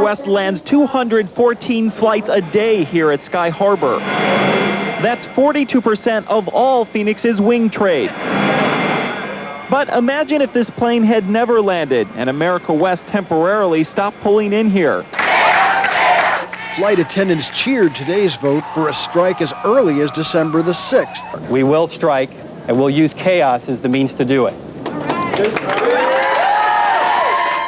West lands 214 flights a day here at Sky Harbor. That's 42% of all Phoenix's wing trade. But imagine if this plane had never landed and America West temporarily stopped pulling in here. Flight attendants cheered today's vote for a strike as early as December the 6th. We will strike, and we'll use chaos as the means to do it.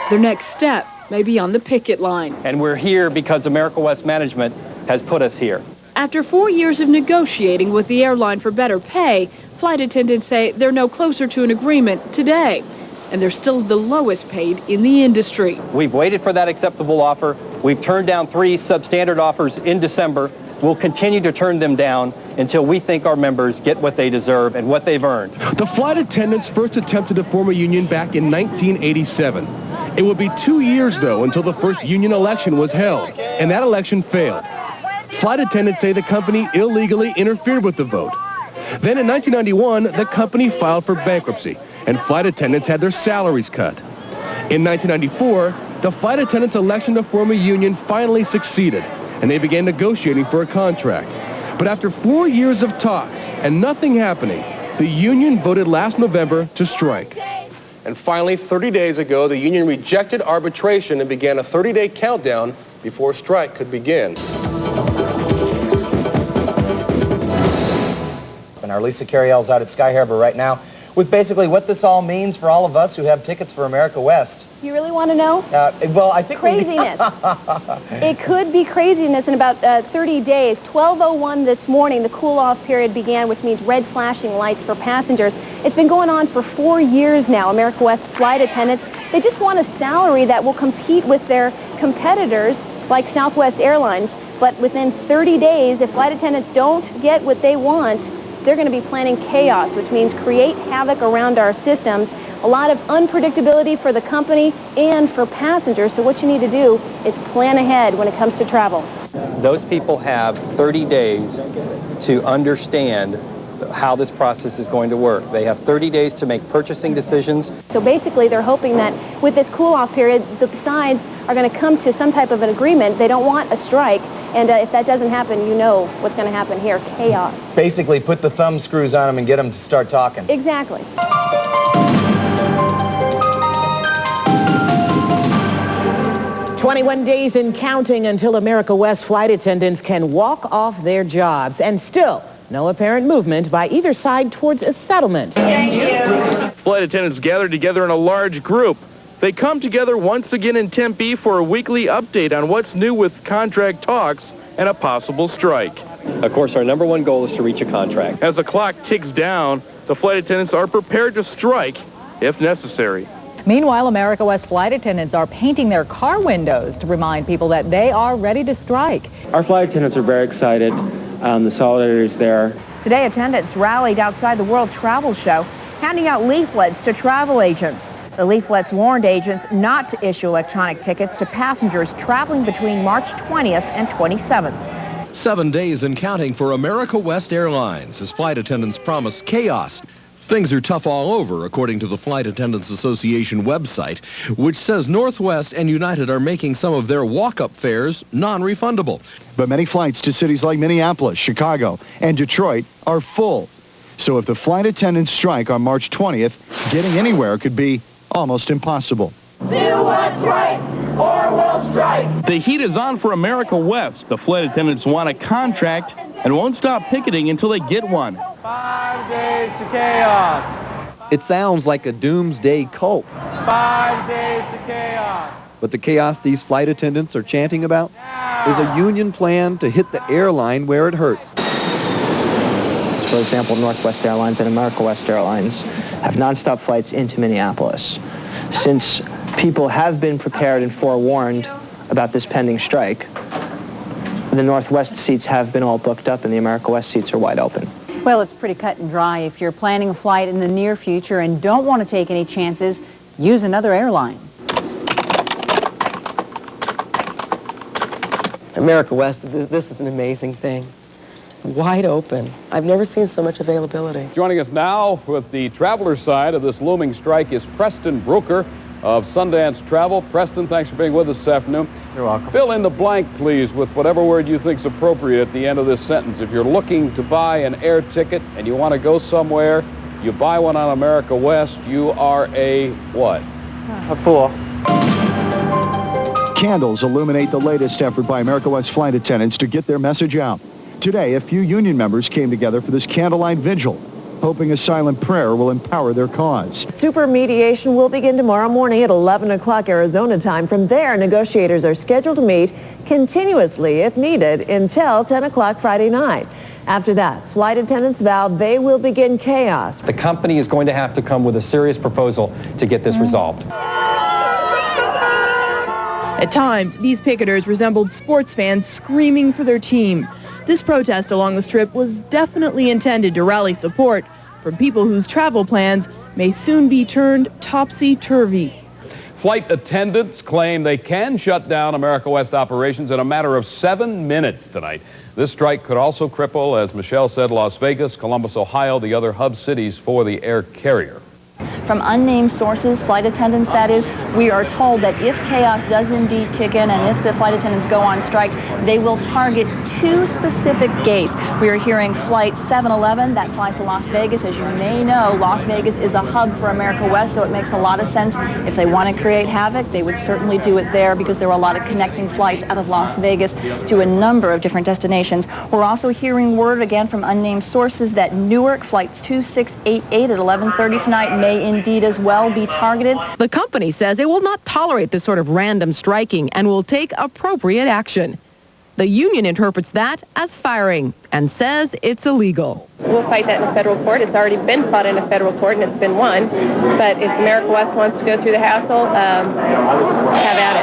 Their next step may be on the picket line. And we're here because America West management has put us here. After 4 years of negotiating with the airline for better pay, flight attendants say they're no closer to an agreement today. And they're still the lowest paid in the industry. We've waited for that acceptable offer. We've turned down 3 substandard offers in December. We'll continue to turn them down until we think our members get what they deserve and what they've earned. The flight attendants first attempted to form a union back in 1987. It would be 2 years, though, until the first union election was held, and that election failed. Flight attendants say the company illegally interfered with the vote. Then in 1991, the company filed for bankruptcy, and flight attendants had their salaries cut. In 1994, the flight attendants' election to form a union finally succeeded, and they began negotiating for a contract. But after 4 years of talks and nothing happening, the union voted last November to strike. And finally, 30 days ago, the union rejected arbitration and began a 30-day countdown before strike could begin. And our Lisa Carriel's out at Sky Harbor right now with basically what this all means for all of us who have tickets for America West. You really want to know? Well, I think craziness. It could be craziness in about 30 days. 12:01 this morning, the cool-off period began, which means red flashing lights for passengers. It's been going on for 4 years now. America West flight attendants, they just want a salary that will compete with their competitors like Southwest Airlines. But within 30 days, if flight attendants don't get what they want, they're going to be planning chaos, which means create havoc around our systems. A lot of unpredictability for the company and for passengers. So what you need to do is plan ahead when it comes to travel. Those people have 30 days to understand how this process is going to work. They have 30 days to make purchasing decisions. So basically, they're hoping that with this cool-off period, the sides are going to come to some type of an agreement. They don't want a strike. And if that doesn't happen, you know what's going to happen here, chaos. Basically, put the thumb screws on them and get them to start talking. Exactly. 21 days and counting until America West flight attendants can walk off their jobs, and still no apparent movement by either side towards a settlement. Thank you. Flight attendants gathered together in a large group. They come together once again in Tempe for a weekly update on what's new with contract talks and a possible strike. Of course, our number one goal is to reach a contract. As the clock ticks down, the flight attendants are prepared to strike if necessary. Meanwhile, America West flight attendants are painting their car windows to remind people that they are ready to strike. Our flight attendants are very excited. The solidarity is there. Today, attendants rallied outside the World Travel Show, handing out leaflets to travel agents. The leaflets warned agents not to issue electronic tickets to passengers traveling between March 20th and 27th. 7 days and counting for America West Airlines as flight attendants promise chaos. Things are tough all over, according to the Flight Attendants Association website, which says Northwest and United are making some of their walk-up fares non-refundable. But many flights to cities like Minneapolis, Chicago, and Detroit are full. So if the flight attendants strike on March 20th, getting anywhere could be almost impossible. Do what's right, or we'll strike. The heat is on for America West. The flight attendants want a contract and won't stop picketing until they get one. 5 days to chaos. It sounds like a doomsday cult. 5 days to chaos. But the chaos these flight attendants are chanting about is a union plan to hit the airline where it hurts. For example, Northwest Airlines and America West Airlines have nonstop flights into Minneapolis. Since people have been prepared and forewarned about this pending strike, the Northwest seats have been all booked up and the America West seats are wide open. Well, it's pretty cut and dry. If you're planning a flight in the near future and don't want to take any chances, use another airline. America West, this is an amazing thing. Wide open. I've never seen so much availability. Joining us now with the traveler side of this looming strike is Preston Brooker of Sundance Travel. Preston, thanks for being with us this afternoon. You're welcome. Fill in the blank, please, with whatever word you think is appropriate at the end of this sentence. If you're looking to buy an air ticket and you want to go somewhere, you buy one on America West, you are a what? A fool. Candles illuminate the latest effort by America West flight attendants to get their message out. Today, a few union members came together for this candlelight vigil, hoping a silent prayer will empower their cause. Super mediation will begin tomorrow morning at 11 o'clock Arizona time. From there, negotiators are scheduled to meet continuously, if needed, until 10 o'clock Friday night. After that, flight attendants vow they will begin chaos. The company is going to have to come with a serious proposal to get this resolved. At times, these picketers resembled sports fans screaming for their team. This protest along the Strip was definitely intended to rally support from people whose travel plans may soon be turned topsy-turvy. Flight attendants claim they can shut down America West operations in a matter of 7 minutes tonight. This strike could also cripple, as Michelle said, Las Vegas, Columbus, Ohio, the other hub cities for the air carrier. From unnamed sources, flight attendants that is, we are told that if chaos does indeed kick in and if the flight attendants go on strike, they will target 2 specific gates. We are hearing flight 711 that flies to Las Vegas. As you may know, Las Vegas is a hub for America West, so it makes a lot of sense. If they want to create havoc, they would certainly do it there because there are a lot of connecting flights out of Las Vegas to a number of different destinations. We're also hearing word again from unnamed sources that Newark flights 2688 at 11:30 tonight may indeed as well be targeted. The company says it will not tolerate this sort of random striking and will take appropriate action. The union interprets that as firing and says it's illegal. We'll fight that in a federal court. It's already been fought in a federal court and it's been won. But if America West wants to go through the hassle, have at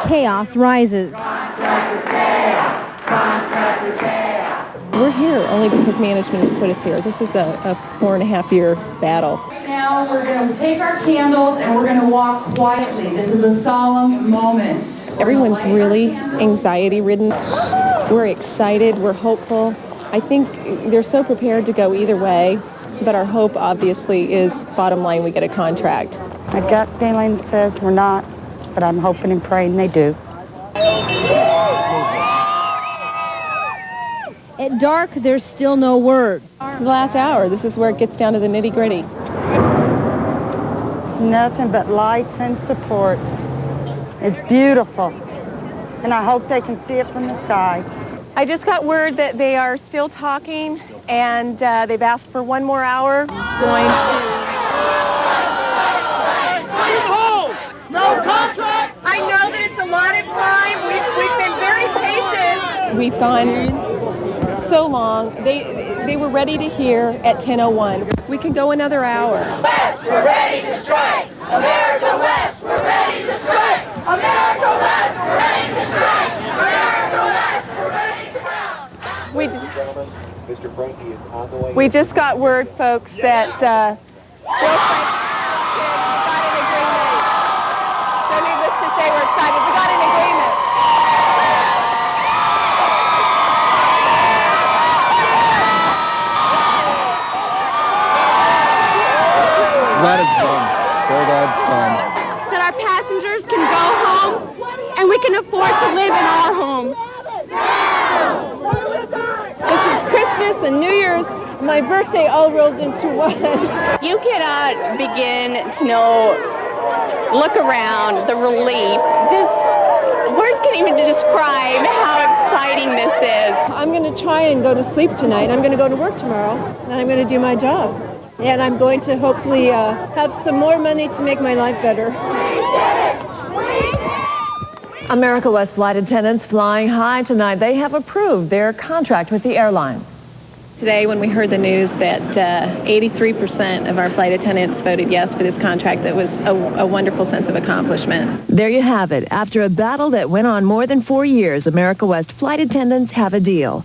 it. Chaos rises. We're here only because management has put us here. This is a 4.5-year battle. Now we're going to take our candles and we're going to walk quietly. This is a solemn moment. Everyone's really anxiety-ridden. We're excited. We're hopeful. I think they're so prepared to go either way, but our hope obviously is, bottom line, we get a contract. My gut feeling says we're not, but I'm hoping and praying they do. At dark, there's still no word. This is the last hour. This is where it gets down to the nitty-gritty. Nothing but lights and support. It's beautiful, and I hope they can see it from the sky. I just got word that they are still talking, and they've asked for 1 more hour. Going to... No contract! I know that it's a lot of time. We've been very patient. We've gone so long. They were ready to hear at 10:01. We can go another hour. West, we're ready to strike! America West, we're ready to strike! America West, we're ready to strike! America West, we're ready to strike! We just got word, folks, that got an agreement. So needless to say, we're excited. We got an agreement. Glad it's done. Very glad it's done. So that our passengers can go home and we can afford to live in our home. This is Christmas and New Year's, my birthday all rolled into one. You cannot begin to look around the relief. Words can't even describe how exciting this is. I'm going to try and go to sleep tonight. I'm going to go to work tomorrow and I'm going to do my job. And I'm going to hopefully have some more money to make my life better. America West flight attendants flying high tonight. They have approved their contract with the airline. Today, when we heard the news that 83% of our flight attendants voted yes for this contract, that was a wonderful sense of accomplishment. There you have it. After a battle that went on more than 4 years, America West flight attendants have a deal.